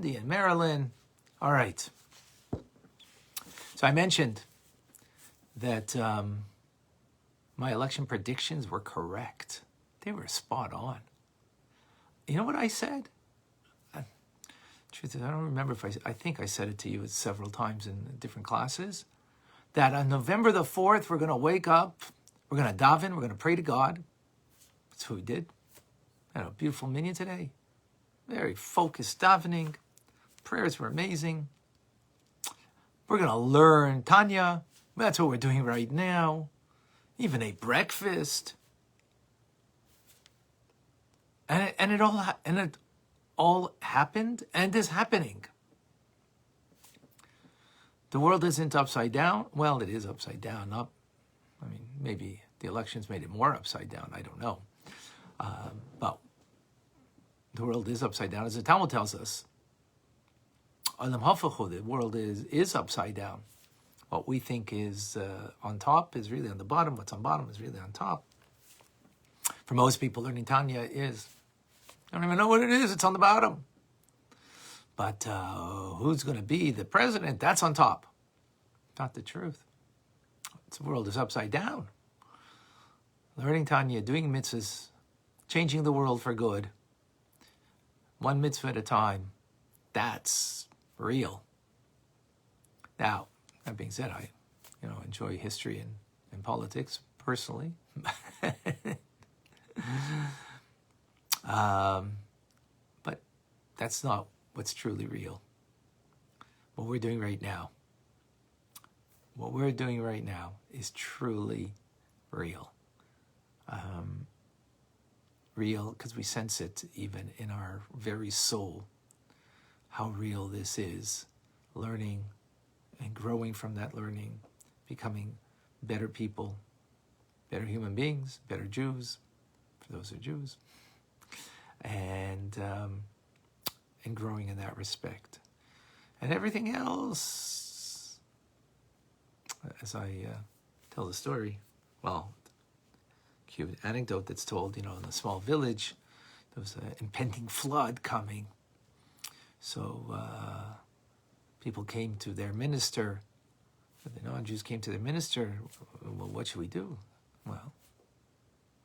Cindy and Marilyn. All right. So I mentioned that my election predictions were correct. They were spot on. You know what I said? Truth is, I don't remember if I think I said it to you several times in different classes, that on November the 4th, we're going to wake up, we're going to daven, we're going to pray to God. That's what we did. I had a beautiful minyan today. Very focused davening. Prayers were amazing. We're going to learn Tanya. That's what we're doing right now. Even ate breakfast. And it all happened and is happening. The world isn't upside down. Well, it is upside down. I mean, maybe the elections made it more upside down. I don't know. But the world is upside down, as the Talmud tells us. The world is upside down. What we think is on top is really on the bottom. What's on bottom is really on top. For most people, learning Tanya is, I don't even know what it is. It's on the bottom. But who's going to be the president? That's on top. Not the truth. The world is upside down. Learning Tanya, doing mitzvahs, changing the world for good. One mitzvah at a time. That's real. Now, that being said, I enjoy history and politics personally. But that's not what's truly real. What we're doing right now is truly real. Real because we sense it even in our very soul, how real this is. Learning and growing from that learning, becoming better people, better human beings, better Jews, for those who are Jews, and growing in that respect. And everything else, as I tell the story, well, cute anecdote that's told, in a small village, there was an impending flood coming. So people came to their minister, the non-Jews came to their minister, well, what should we do? Well,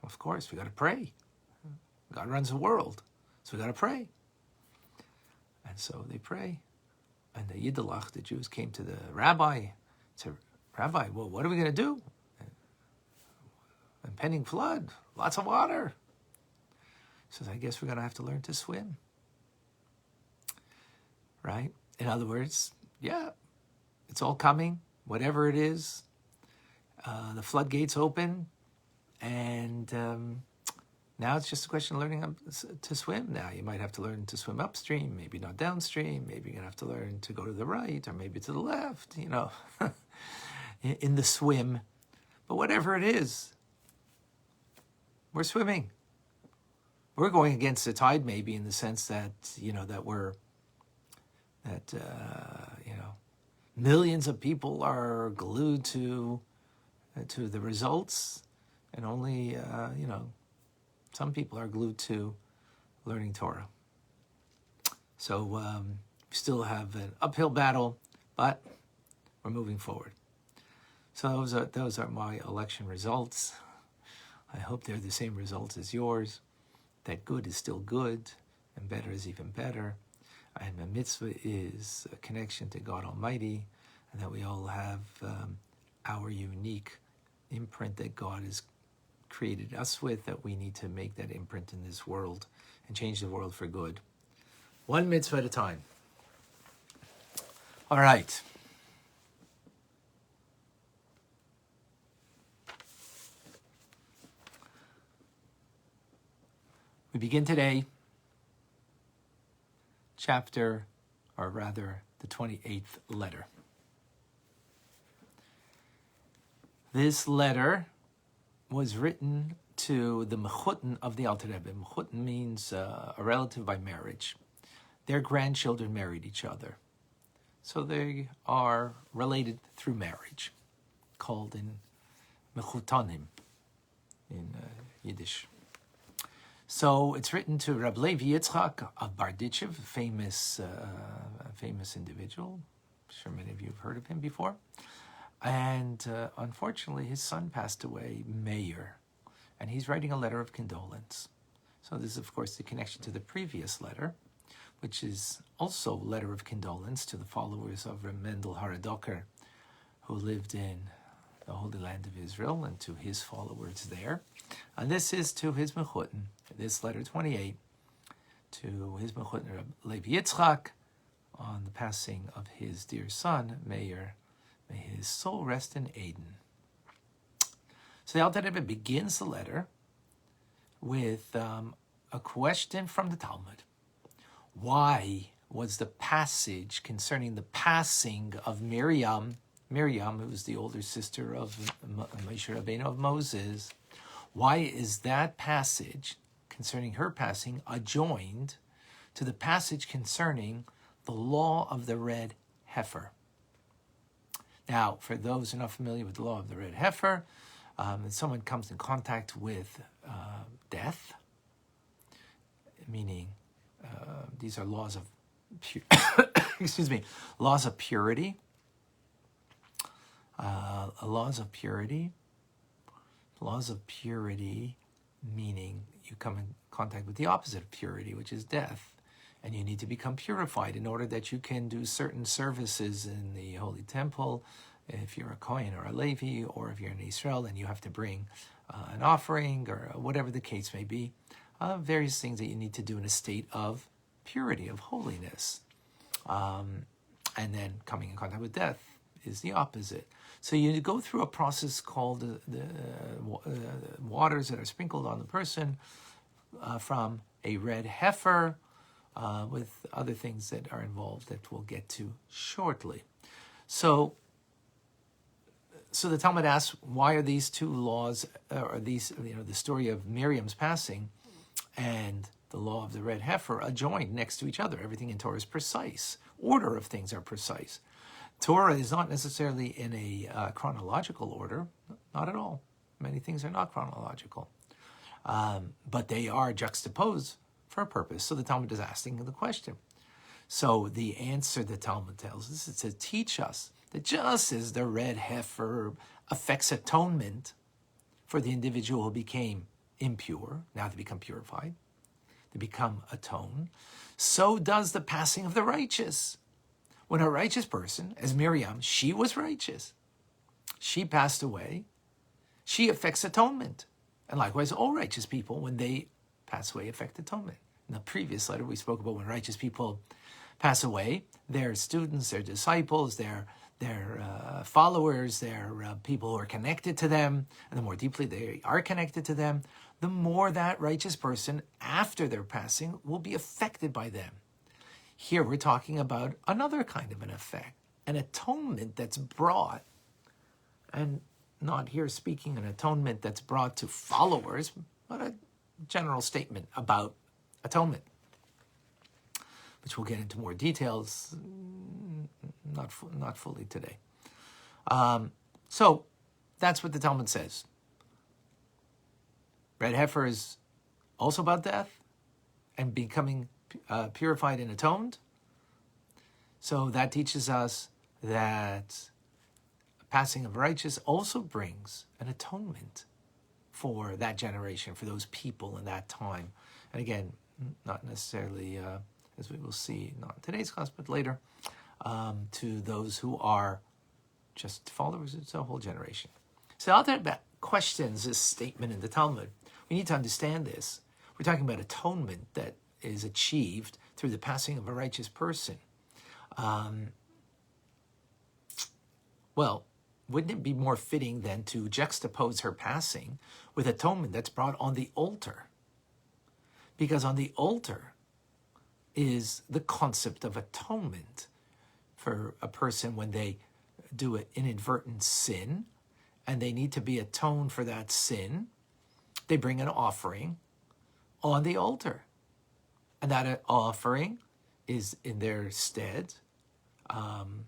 of course, we got to pray. God runs the world, so we got to pray. And so they pray. And the Yiddelach, the Jews, came to the rabbi, said, Rabbi, well, what are we going to do? Impending flood, lots of water. He says, I guess we're going to have to learn to swim. Right? In other words, yeah, it's all coming, whatever it is. The floodgates open, and now it's just a question of learning to swim. Now you might have to learn to swim upstream, maybe not downstream. Maybe you're going to have to learn to go to the right or maybe to the left, in the swim. But whatever it is, we're swimming. We're going against the tide, maybe, in the sense that, millions of people are glued to the results, and only, some people are glued to learning Torah. So we still have an uphill battle, but we're moving forward. So those are my election results. I hope they're the same results as yours, that good is still good, and better is even better. And the mitzvah is a connection to God Almighty, and that we all have our unique imprint that God has created us with, that we need to make that imprint in this world and change the world for good. One mitzvah at a time. All right. We begin today, the 28th letter. This letter was written to the mechutin of the Alter Rebbe. Mechutin means a relative by marriage. Their grandchildren married each other. So they are related through marriage, called in mechutanim in Yiddish. So it's written to Rab Levi Yitzchak of Barditchev, famous individual. I'm sure many of you have heard of him before. And unfortunately, his son passed away, Meir, and he's writing a letter of condolence. So this is, of course, the connection to the previous letter, which is also a letter of condolence to the followers of Reb Mendel Haradoker, who lived in the Holy Land of Israel, and to his followers there. And this is to his Mechutin, this letter 28, to his Mechutin Reb Levi Yitzchak, on the passing of his dear son, Meir. May his soul rest in Eden. So the Alter Rebbe begins the letter with a question from the Talmud. Why was the passage concerning the passing of Miriam, who was the older sister of Moshe Rabbeinu, of Moses, why is that passage concerning her passing adjoined to the passage concerning the law of the red heifer? Now, for those who are not familiar with the law of the red heifer, when someone comes in contact with death, meaning these are laws of laws of purity. Laws of purity, meaning you come in contact with the opposite of purity, which is death, and you need to become purified in order that you can do certain services in the Holy Temple. If you're a Kohen or a Levi, or if you're in Israel, then you have to bring an offering, or whatever the case may be, various things that you need to do in a state of purity, of holiness. And then coming in contact with death is the opposite. So you go through a process called the waters that are sprinkled on the person from a red heifer, with other things that are involved that we'll get to shortly. So the Talmud asks, why are these two laws, or these, the story of Miriam's passing and the law of the red heifer, adjoined next to each other? Everything in Torah is precise. Order of things are precise. Torah is not necessarily in a chronological order, not at all. Many things are not chronological, but they are juxtaposed for a purpose. So the Talmud is asking the question. So the answer the Talmud tells us is to teach us that just as the red heifer affects atonement for the individual who became impure, now they become purified, they become atoned, so does the passing of the righteous. When a righteous person, as Miriam, she was righteous, she passed away, she affects atonement. And likewise, all righteous people, when they pass away, affect atonement. In the previous letter, we spoke about when righteous people pass away, their students, their disciples, their followers, their people who are connected to them, and the more deeply they are connected to them, the more that righteous person, after their passing, will be affected by them. Here we're talking about another kind of an effect, an atonement that's brought, and not here speaking an atonement that's brought to followers, but a general statement about atonement, which we'll get into more details, not fully today. So that's what the Talmud says. Red heifer is also about death and becoming purified and atoned. So that teaches us that passing of righteous also brings an atonement for that generation, for those people in that time. And again, not necessarily, as we will see, not in today's class, but later, to those who are just followers. It's a whole generation. So Alter Rebbe questions this statement in the Talmud. We need to understand this. We're talking about atonement that is achieved through the passing of a righteous person. Well, wouldn't it be more fitting then to juxtapose her passing with atonement that's brought on the altar? Because on the altar is the concept of atonement for a person when they do an inadvertent sin and they need to be atoned for that sin. They bring an offering on the altar. And that offering is in their stead. You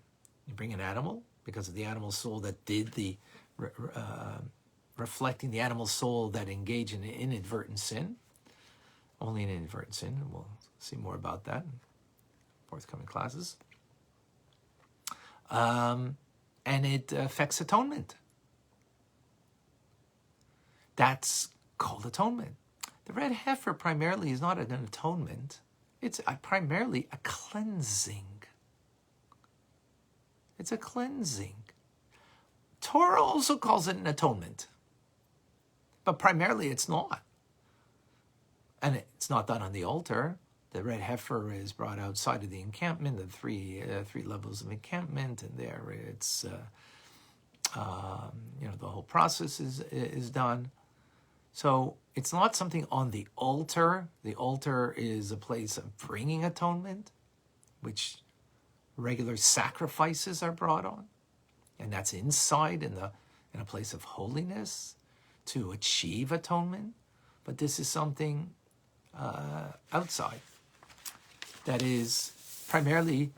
bring an animal because of the animal soul that did the, reflecting the animal soul that engaged in an inadvertent sin. only an inadvertent sin, and we'll see more about that in forthcoming classes. And it affects atonement. That's called atonement. The red heifer primarily is not an atonement. It's primarily a cleansing. It's a cleansing. Torah also calls it an atonement. But primarily it's not. And it's not done on the altar. The red heifer is brought outside of the encampment, the three levels of encampment, and there it's, the whole process is done. So it's not something on the altar. The altar is a place of bringing atonement, which regular sacrifices are brought on. And that's inside in a place of holiness to achieve atonement. But this is something outside that is primarily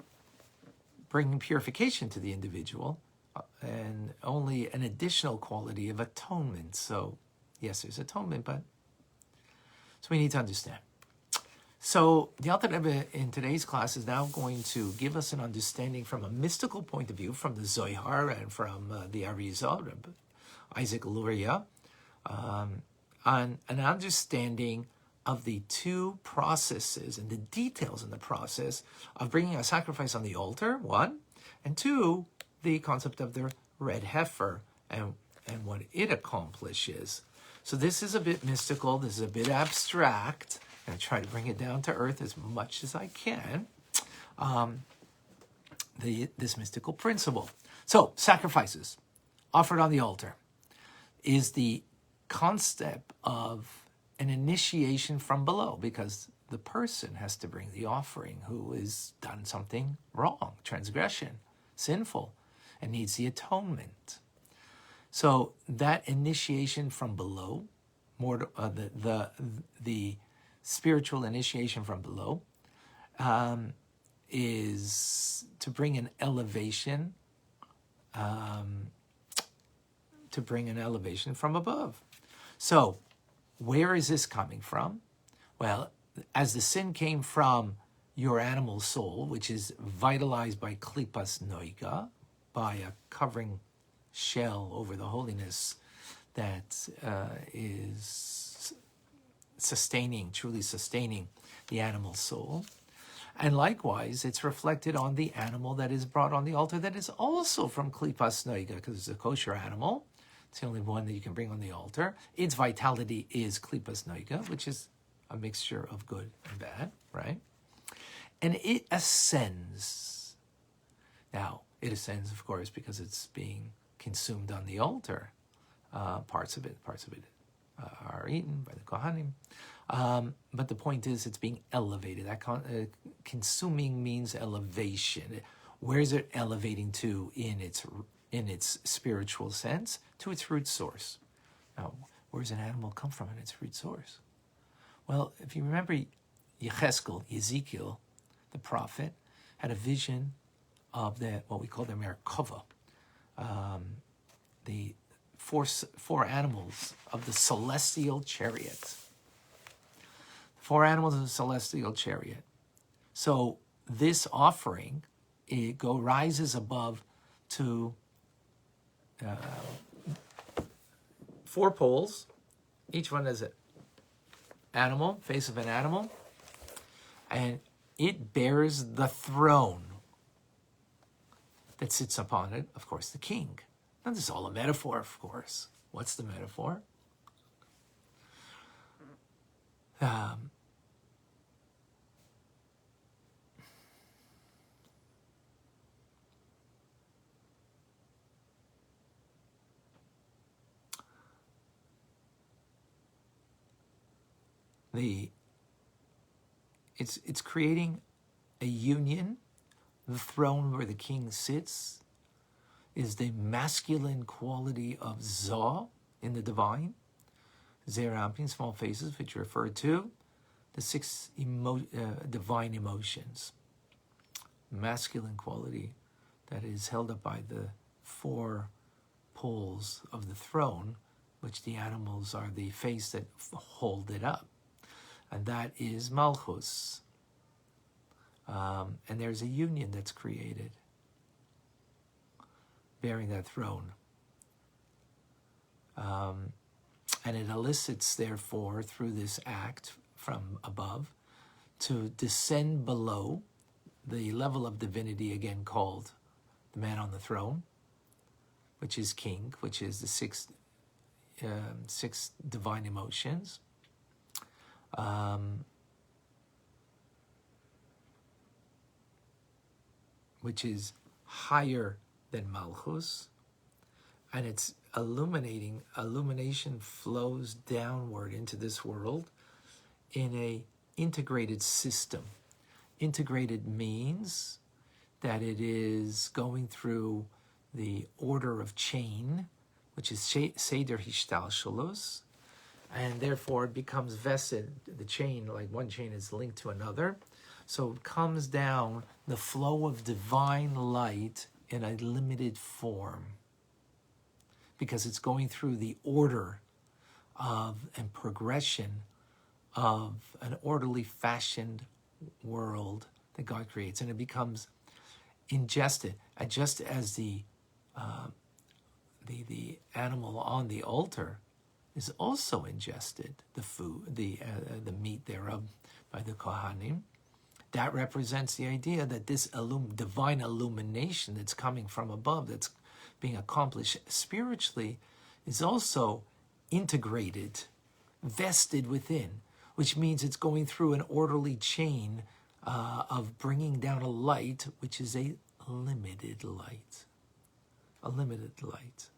bringing purification to the individual and only an additional quality of atonement. So yes, there's atonement, but so we need to understand. So the Alter Rebbe in today's class is now going to give us an understanding from a mystical point of view, from the Zohar and from the Arizal, Rebbe Isaac Luria, on an understanding of the two processes and the details in the process of bringing a sacrifice on the altar, one, and two, the concept of the red heifer and what it accomplishes. So this is a bit mystical, this is a bit abstract, and I try to bring it down to earth as much as I can, this mystical principle. So, sacrifices offered on the altar is the concept of an initiation from below, because the person has to bring the offering who has done something wrong, transgression, sinful, and needs the atonement. So that initiation from below, the spiritual initiation from below, is to bring an elevation, from above. So where is this coming from? Well, as the sin came from your animal soul, which is vitalized by klipas noiga, by a covering shell over the holiness that is truly sustaining the animal soul. And likewise, it's reflected on the animal that is brought on the altar that is also from klipas noiga, because it's a kosher animal. It's the only one that you can bring on the altar. Its vitality is klipas noiga, which is a mixture of good and bad, right? And it ascends. Now, it ascends, of course, because it's being consumed on the altar. Parts of it are eaten by the Kohanim. But the point is, it's being elevated. That consuming means elevation. Where is it elevating to in its spiritual sense? To its root source. Now, where does an animal come from in its root source? Well, if you remember Ezekiel, the prophet, had a vision of what we call the Merkava, the four animals of the celestial chariot. Four animals of the celestial chariot. So this offering, rises above to 4 poles. Each one has an animal, face of an animal, and it bears the throne that sits upon it, of course, the king. Now, this is all a metaphor, of course. What's the metaphor? It's creating a union. The throne where the king sits is the masculine quality of Zah in the divine. Zerampin, small faces, which refer to the 6 divine emotions. Masculine quality that is held up by the 4 poles of the throne, which the animals are the face that hold it up. and that is Malchus. And there's a union that's created, bearing that throne. And it elicits, therefore, through this act from above, to descend below the level of divinity, again called the man on the throne, which is king, which is the six divine emotions. Which is higher than Malchus, and it's illumination flows downward into this world in a integrated system. Integrated means that it is going through the order of chain, which is Seder Hishtalshelus, and therefore it becomes vested. The chain, like one chain is linked to another, so it comes down the flow of divine light in a limited form, because it's going through the order of and progression of an orderly fashioned world that God creates, and it becomes ingested, just as the animal on the altar is also ingested, the food, the meat thereof, by the Kohanim. That represents the idea that this divine illumination that's coming from above, that's being accomplished spiritually, is also integrated, vested within, which means it's going through an orderly chain of bringing down a light, which is a limited light. A limited light.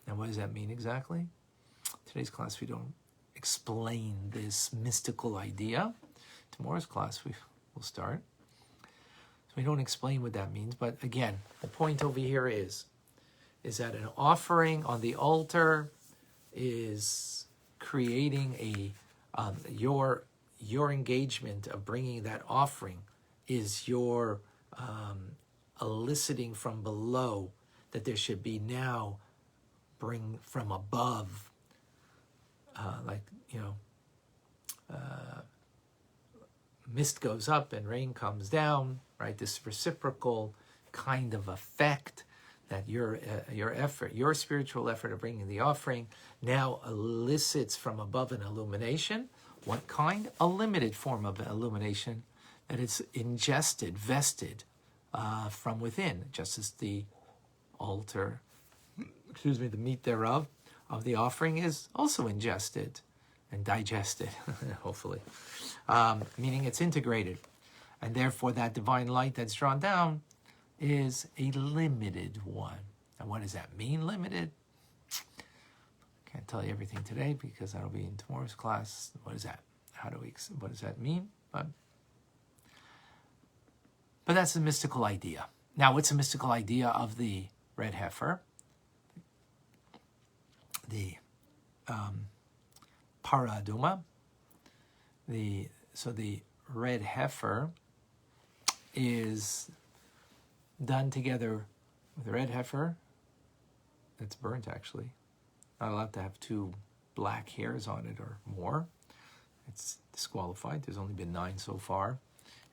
Now, what does that mean exactly? Today's class, we don't explain this mystical idea. Tomorrow's class, we'll start. So we don't explain what that means, but again, the point over here is that an offering on the altar is creating your engagement of bringing that offering is your eliciting from below that there should be now bring from above, mist goes up and rain comes down, right? This reciprocal kind of effect that your effort, your spiritual effort of bringing the offering now elicits from above an illumination. What kind? A limited form of illumination that it's ingested, vested from within, just as the altar, the meat thereof of the offering is also ingested and digested, hopefully, meaning it's integrated. And therefore that divine light that's drawn down is a limited one. And what does that mean, limited? Can't tell you everything today because that'll be in tomorrow's class. What is that? What does that mean? But that's a mystical idea. Now, what's a mystical idea of the red heifer? The para aduma. So the red heifer is done together with the red heifer. That's burnt, actually. Not allowed to have 2 black hairs on it or more. It's disqualified. There's only been 9 so far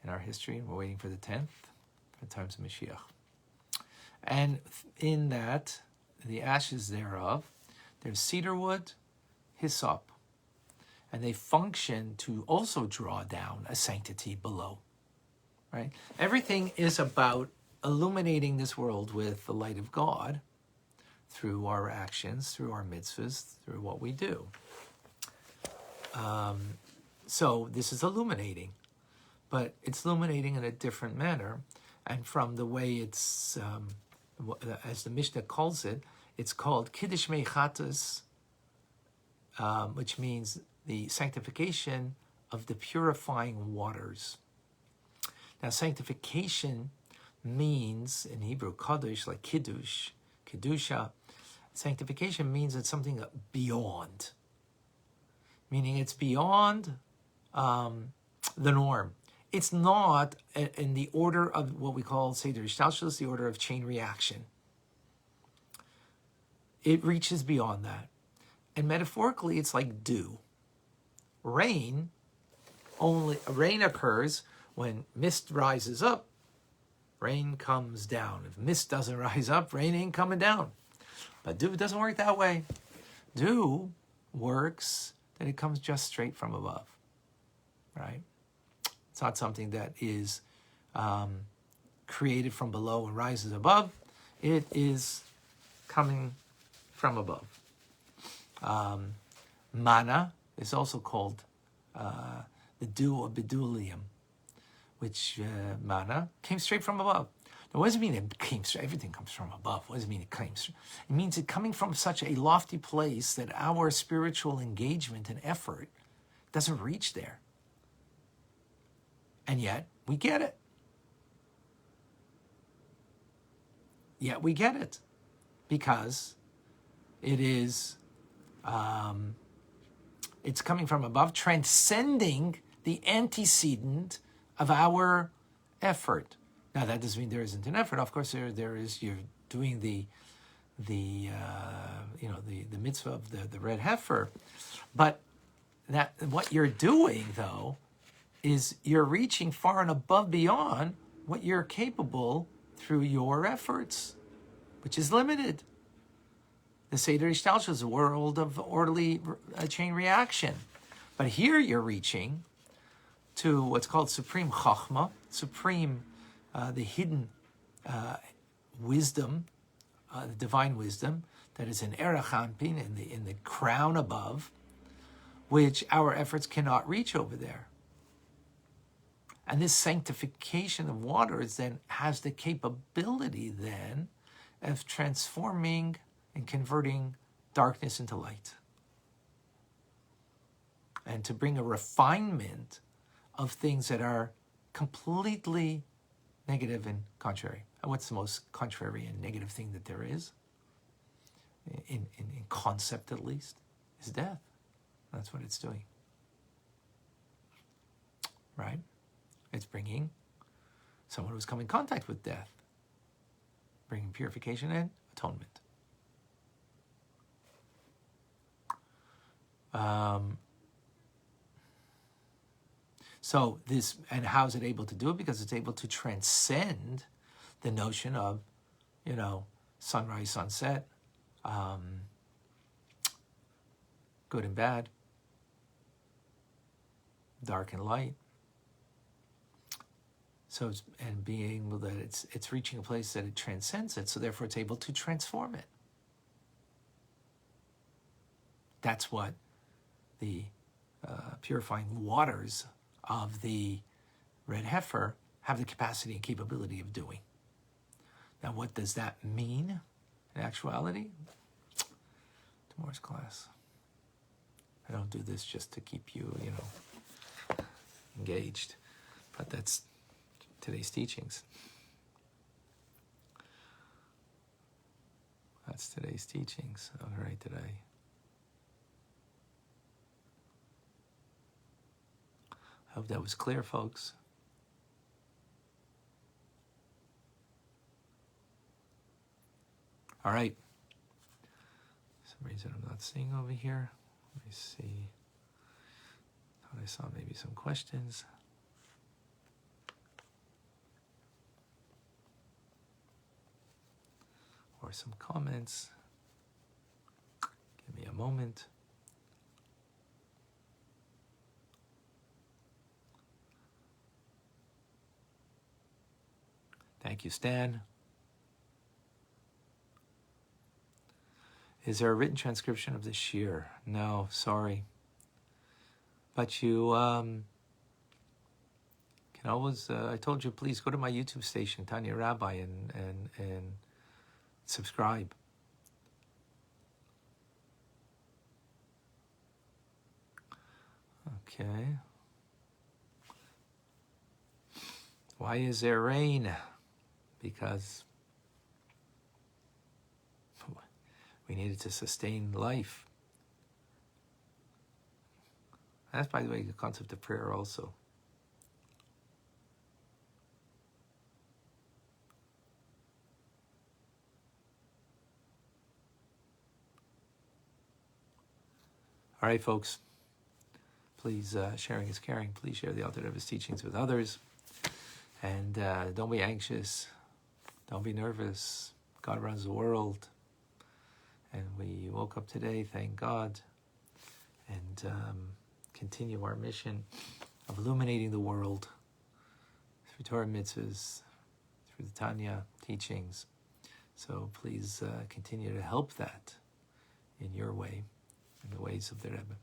in our history, and we're waiting for the 10th, for the times of Mashiach. And in that, the ashes thereof, there's cedar wood, hyssop, and they function to also draw down a sanctity below, right? Everything is about illuminating this world with the light of God through our actions, through our mitzvahs, through what we do. So this is illuminating, but it's illuminating in a different manner. And from the way it's, as the Mishnah calls it, it's called Kiddush Mei Chatas, which means the sanctification of the purifying waters. Now, sanctification means, in Hebrew, Kaddish, like Kiddush, Kiddusha. Sanctification means it's something beyond, meaning it's beyond the norm. It's not in the order of what we call Seder Hishtalshelus, the order of chain reaction. It reaches beyond that. And metaphorically, it's like dew. Rain occurs when mist rises up, rain comes down. If mist doesn't rise up, rain ain't coming down. But dew doesn't work that way. Dew works that it comes just straight from above, right? It's not something that is created from below and rises above. It is coming from above. Manna is also called the dew of Bedulium, which manna came straight from above. Now, what does it mean it came straight? Everything comes from above. What does it mean it came straight? It means it coming from such a lofty place that our spiritual engagement and effort doesn't reach there. And yet, we get it. Yet we get it. Because it is, it's coming from above, transcending the antecedent of our effort. Now, that doesn't mean there isn't an effort. Of course, there is. You're doing the mitzvah of the red heifer, but that what you're doing though is you're reaching far and above beyond what you're capable through your efforts, which is limited. The Seder Ishtalsha is a world of orderly chain reaction, but here you're reaching to what's called supreme chachma, supreme. The hidden wisdom, the divine wisdom, that is in Erech Anpin, in the crown above, which our efforts cannot reach over there. And this sanctification of waters then has the capability then of transforming and converting darkness into light. And to bring a refinement of things that are completely negative and contrary. And what's the most contrary and negative thing that there is, in concept at least, is death. That's what it's doing. Right? It's bringing someone who's come in contact with death, bringing purification and atonement. So this, and how is it able to do it? Because it's able to transcend the notion of, sunrise, sunset, good and bad, dark and light. So it's, and being able that it's reaching a place that it transcends it, so therefore it's able to transform it. That's what the purifying waters of the red heifer have the capacity and capability of doing. Now, what does that mean in actuality? Tomorrow's class. I don't do this just to keep you, engaged, but that's today's teachings. That's today's teachings. All right, today. I hope that was clear, folks. All right. For some reason I'm not seeing over here. Let me see. Thought I saw maybe some questions. Or some comments. Give me a moment. Thank you, Stan. Is there a written transcription of the shir? No, sorry. But you can always, I told you, please go to my YouTube station, Tanya Rabbi, and subscribe. Okay. Why is there rain? Because we needed to sustain life. That's, by the way, the concept of prayer also. All right, folks. Please, sharing is caring. Please share the Alter Rebbe's teachings with others. And don't be anxious. Don't be nervous. God runs the world. And we woke up today, thank God, and continue our mission of illuminating the world through Torah mitzvahs, through the Tanya teachings. So please continue to help that in your way, in the ways of the Rebbe.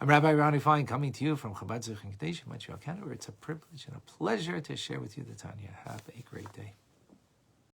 I'm Rabbi Ronnie Fine, coming to you from Chabad Zuch and Kadesh in Montreal, Canada, where it's a privilege and a pleasure to share with you the Tanya. Have a great day.